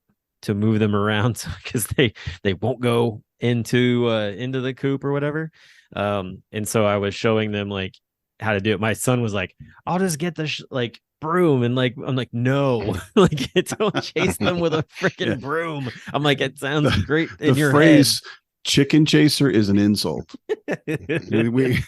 to move them around because they won't go into the coop or whatever. And so I was showing them like how to do it. My son was like, I'll just get the like broom, and like I'm like, no, like don't chase them with a freaking broom. I'm like, it sounds great in your phrase head. Chicken chaser is an insult. we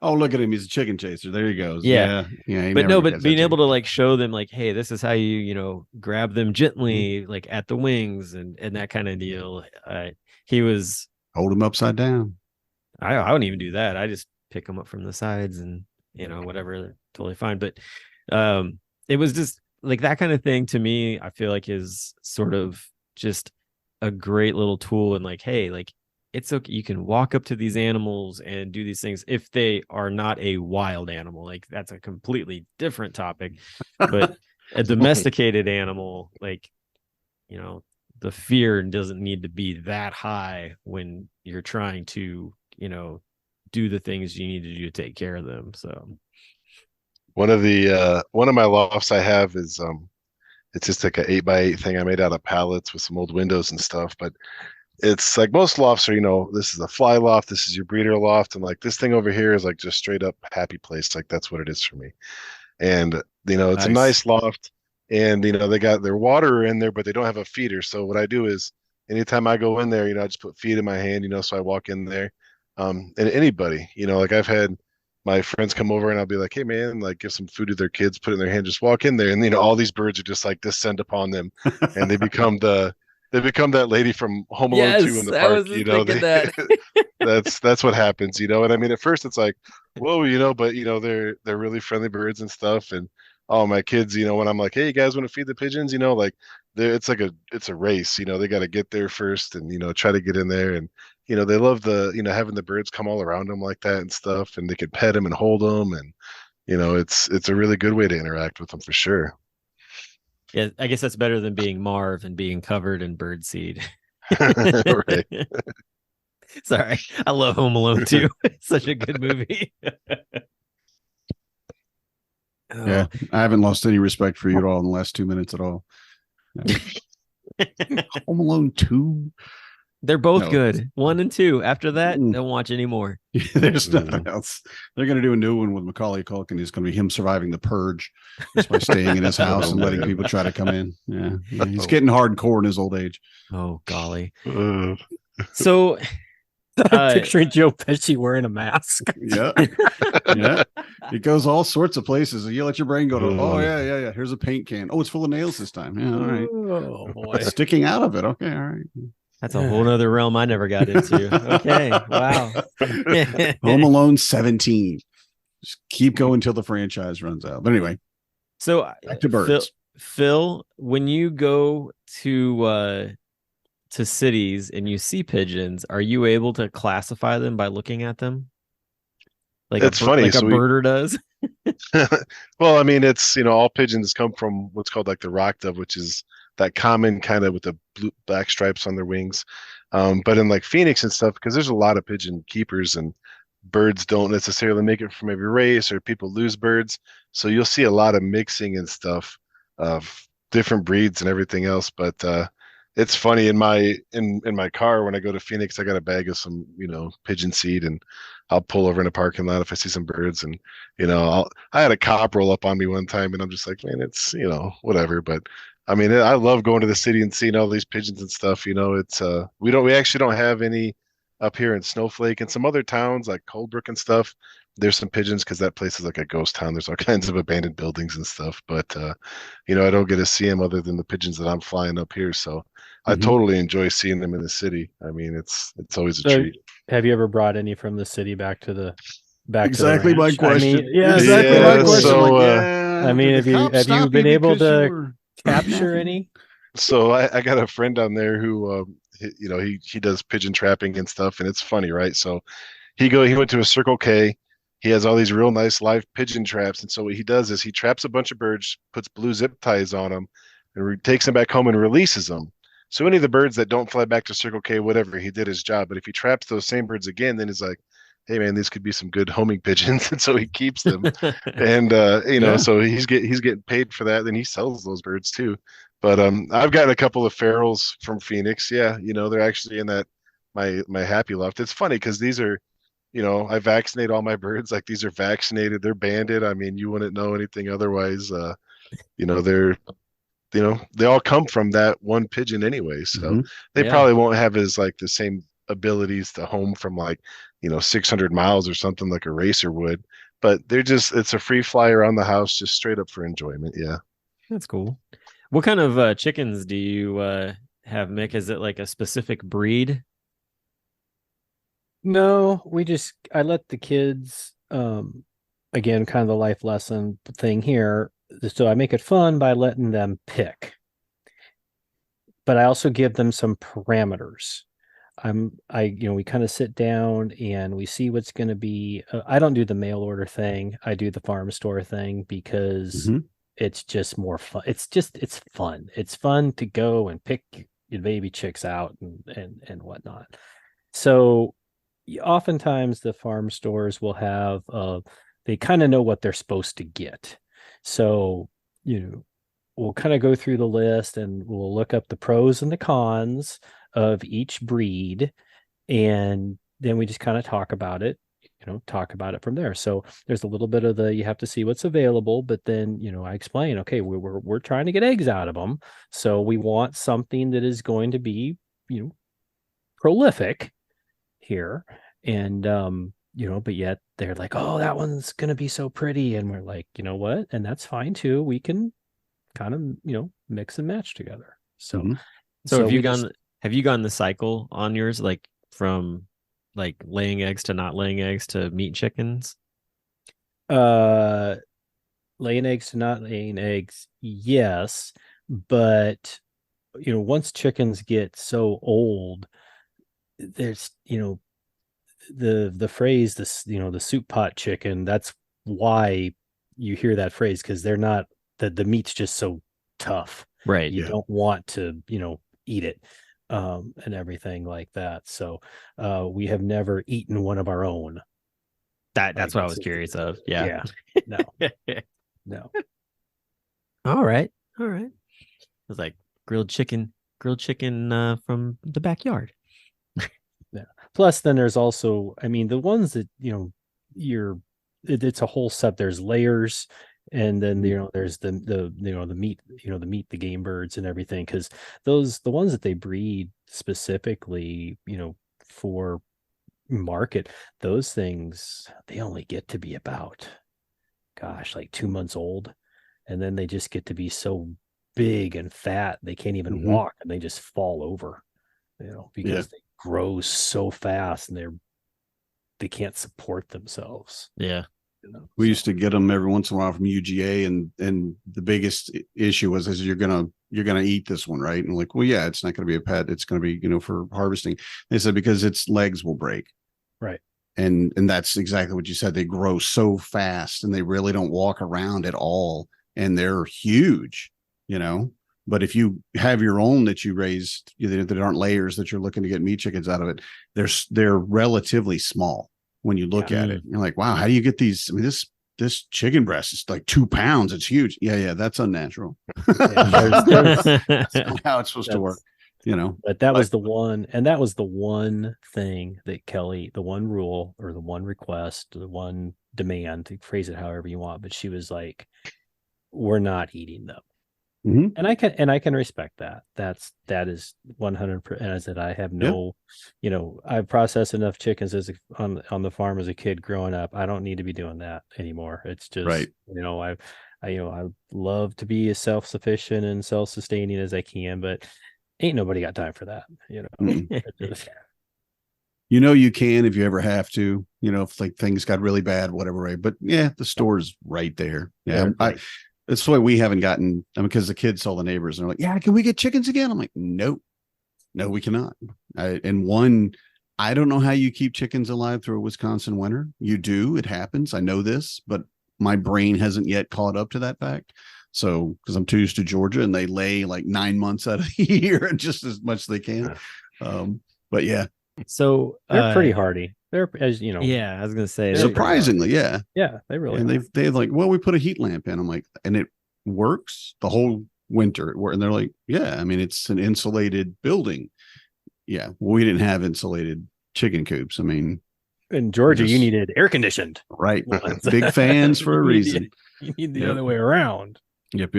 oh, look at him, he's a chicken chaser. There he goes. Yeah. But being able to like show them like, hey, this is how you grab them gently, like at the wings and that kind of deal. He was hold him upside down. I wouldn't even do that. I just pick them up from the sides and whatever, totally fine. But it was just like that kind of thing to me, I feel like is sort of just a great little tool. And like, hey, like it's okay, you can walk up to these animals and do these things if they are not a wild animal. Like that's a completely different topic. But a domesticated animal, like the fear doesn't need to be that high when you're trying to do the things you need to do to take care of them. So one of my lofts I have is it's just like an 8x8 thing I made out of pallets with some old windows and stuff. But it's like most lofts are, this is a fly loft, this is your breeder loft, and like this thing over here is like just straight up happy place. Like that's what it is for me. And it's a nice loft, and they got their water in there, but they don't have a feeder. So what I do is anytime I go in there, I just put feed in my hand, so I walk in there. And anybody, like I've had my friends come over and I'll be like, hey man, like give some food to their kids, put it in their hand, just walk in there. And all these birds are just like descend upon them and they become that lady from Home Alone 2 in the park. That's what happens, and I mean at first it's like, whoa, but they're really friendly birds and stuff. And my kids, when I'm like, hey, you guys want to feed the pigeons, like it's a race, they got to get there first and try to get in there. And they love having the birds come all around them like that and stuff, and they can pet them and hold them, and it's a really good way to interact with them for sure. Yeah, I guess that's better than being Marv and being covered in bird seed. Right. Sorry, I love Home Alone 2. It's such a good movie. Yeah, I haven't lost any respect for you at all in the last 2 minutes at all. Home Alone 2. They're both good. 1 and 2. After that, don't watch anymore. There's nothing else. They're going to do a new one with Macaulay Culkin. It's going to be him surviving the purge just by staying in his house and letting people try to come in. Yeah. He's getting hardcore in his old age. Oh, golly. So I'm picturing Joe Pesci wearing a mask. Yeah. Yeah. It goes all sorts of places. You let your brain go to, oh, yeah. Here's a paint can. Oh, it's full of nails this time. Yeah. All right. Oh, boy. Sticking out of it. Okay. All right. That's a whole nother realm I never got into. Okay. Wow. Home Alone 17. Just keep going until the franchise runs out. But anyway. So back to birds. Phil, when you go to cities and you see pigeons, are you able to classify them by looking at them? Like it's funny, like a birder does. Well, I mean, it's all pigeons come from what's called like the rock dove, which is that common kind of with the black stripes on their wings. But in like Phoenix and stuff, because there's a lot of pigeon keepers and birds don't necessarily make it from every race, or people lose birds. So you'll see a lot of mixing and stuff of different breeds and everything else. But it's funny in my car when I go to Phoenix, I got a bag of some pigeon seed, and I'll pull over in a parking lot if I see some birds. And I had a cop roll up on me one time, and I'm just like, man, it's whatever. But I mean, I love going to the city and seeing all these pigeons and stuff. It's we actually don't have any up here in Snowflake and some other towns like Coldbrook and stuff. There's some pigeons because that place is like a ghost town. There's all kinds of abandoned buildings and stuff. But I don't get to see them other than the pigeons that I'm flying up here. So I totally enjoy seeing them in the city. I mean, it's always a treat. Have you ever brought any from the city back to the exactly to the my question? I mean, exactly my question. So, I mean, have you been able to capture any? So I got a friend down there who he does pigeon trapping and stuff, and it's funny, right? So he went to a Circle K. He has all these real nice live pigeon traps, and so what he does is he traps a bunch of birds, puts blue zip ties on them, and takes them back home and releases them. So any of the birds that don't fly back to Circle K, whatever, he did his job. But if he traps those same birds again, then he's like, hey man, these could be some good homing pigeons, and so he keeps them. And so he's getting paid for that. Then he sells those birds too. But I've gotten a couple of ferals from Phoenix. Yeah, they're actually in that my happy loft. It's funny because these are, I vaccinate all my birds. Like these are vaccinated. They're banded. I mean, you wouldn't know anything otherwise. They're they all come from that one pigeon anyway, so they probably won't have as like the same abilities to home from like 600 miles or something like a racer would, but it's a free fly around the house just straight up for enjoyment. Yeah, that's cool. What kind of chickens do you have, Mick? Is it like a specific breed? No, I let the kids, again, kind of the life lesson thing here. So I make it fun by letting them pick, but I also give them some parameters. We kind of sit down and we see what's going to be. I don't do the mail order thing. I do the farm store thing because it's just more fun. It's fun. It's fun to go and pick your baby chicks out and whatnot. So oftentimes the farm stores will have, they kind of know what they're supposed to get. So, we'll kind of go through the list and we'll look up the pros and the cons of each breed. And then we just kind of talk about it from there. So there's a little bit of you have to see what's available, but then, I explain, okay, we're trying to get eggs out of them. So we want something that is going to be, prolific here. And, but yet they're like, oh, that one's going to be so pretty. And we're like, you know what? And that's fine too. We can kind of, mix and match together. So, so have you gone the cycle on yours, like from like laying eggs to not laying eggs to meat chickens? Laying eggs to not laying eggs. Yes. But, once chickens get so old, there's, the phrase, this, the soup pot chicken, that's why you hear that phrase, because they're not, the meat's just so tough, right? You don't want to eat it and everything like that. So we have never eaten one of our own. That's what I was curious of. Yeah. No. No. All right. It was like grilled chicken from the backyard. Yeah. Plus, then there's also, the ones that it's a whole set. There's layers, and then there's the meat, the game birds and everything, because the ones that they breed specifically, for market, those things, they only get to be about, like 2 months old, and then they just get to be so big and fat they can't even walk, and they just fall over, because they grow so fast and they can't support themselves. We used to get them every once in a while from UGA, and the biggest issue was, you're gonna eat this one, right? And like, well, yeah, it's not gonna be a pet, it's gonna be for harvesting. They said because its legs will break, right? And that's exactly what you said. They grow so fast and they really don't walk around at all, and they're huge, But if you have your own that you raised, that aren't layers, that you're looking to get meat chickens out of it, they're relatively small when you look at it. You're like, wow, how do you get these? This chicken breast is like 2 pounds. It's huge. Yeah, that's unnatural. That's not how it's supposed to work, But that was the one, and that was the one thing that Kelly, the one rule or the one request, the one demand, to phrase it however you want, but she was like, we're not eating them. And I can respect that. That is 100%. As that I have no, I've processed enough chickens on the farm as a kid growing up. I don't need to be doing that anymore. It's just right. I love to be as self-sufficient and self-sustaining as I can, but ain't nobody got time for that. You can if you ever have to. If like things got really bad, whatever way. But yeah, the store's right there. Yeah, that's why we haven't gotten, because the kids saw the neighbors and they're like, yeah, can we get chickens again? I'm like, no, we cannot. I don't know how you keep chickens alive through a Wisconsin winter. You do. It happens. I know this, but my brain hasn't yet caught up to that fact. So, because I'm too used to Georgia and they lay like 9 months out of the year and just as much as they can. But yeah. So they're pretty hardy. They're, as you know, Yeah, I was gonna say surprisingly, yeah. Yeah, they really. And they've like, well, we put a heat lamp in. I'm like, and it works the whole winter. And they're like, yeah, I mean, it's an insulated building. Yeah, well, we didn't have insulated chicken coops. I mean, in Georgia, you needed air conditioned. Right. Big fans for a reason. You need the other way around. Yep.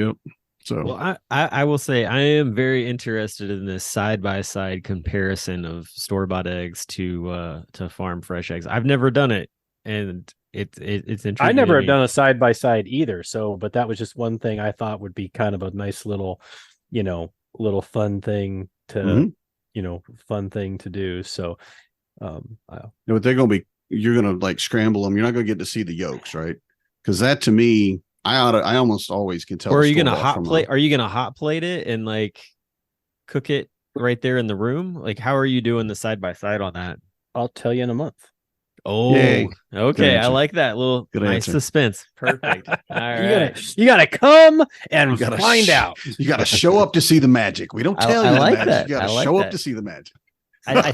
So, well, I will say I am very interested in this side by side comparison of store bought eggs to farm fresh eggs. I've never done it, and it's intriguing. I never have done a side by side either. So, but that was just one thing I thought would be kind of a nice little, little fun thing to, fun thing to do. So, what they're going to be, you're going to like scramble them. You're not going to get to see the yolks, right? Because that to me, I almost always can tell. Or are you gonna hot plate? Are you gonna hot plate it and like cook it right there in the room? Like, how are you doing the side by side on that? I'll tell you in a month. Oh, yay. Okay. I like that little nice suspense. Perfect. All right. You gotta come and find out. You gotta show up to see the magic. We don't tell you. I like that. You gotta show up to see the magic. I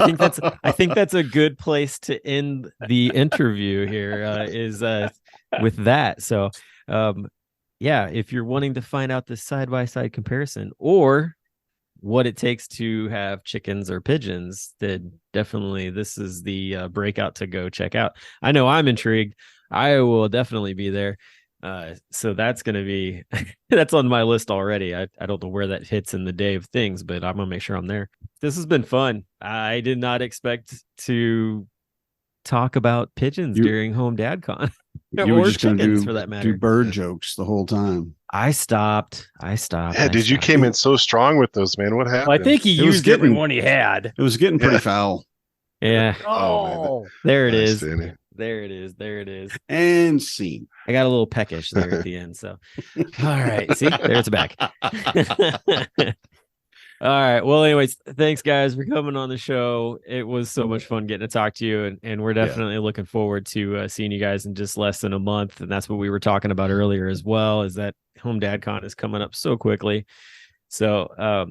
think that's a good place to end the interview here. Is with that. So. Yeah, if you're wanting to find out this side-by-side comparison or what it takes to have chickens or pigeons, then definitely this is the breakout to go check out. I know I'm intrigued. I will definitely be there. So that's going to be, that's on my list already. I don't know where that hits in the day of things, but I'm going to make sure I'm there. This has been fun. I did not expect to talk about pigeons during Home Dad Con. You were just going to for that matter. Do bird jokes the whole time. I stopped. Yeah, you came in so strong with those, man. What happened? Well, I think he used everyone he had. It was getting pretty foul. Yeah. Oh, there it is. There it is. There it is. And scene. I got a little peckish there at the end. So, all right. See, there's back. All right. Well, anyways, thanks guys for coming on the show. It was so much fun getting to talk to you, and we're definitely looking forward to seeing you guys in just less than a month. And that's what we were talking about earlier as well, is that Home Dad Con is coming up so quickly. So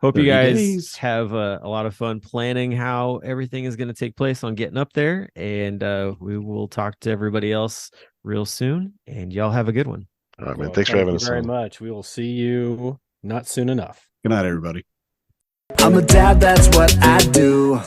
hope you guys have a lot of fun planning how everything is going to take place on getting up there. And we will talk to everybody else real soon. And y'all have a good one. All right, man. Thanks for having us. Very much. We will see you not soon enough. Good night, everybody. I'm a dad, that's what I do.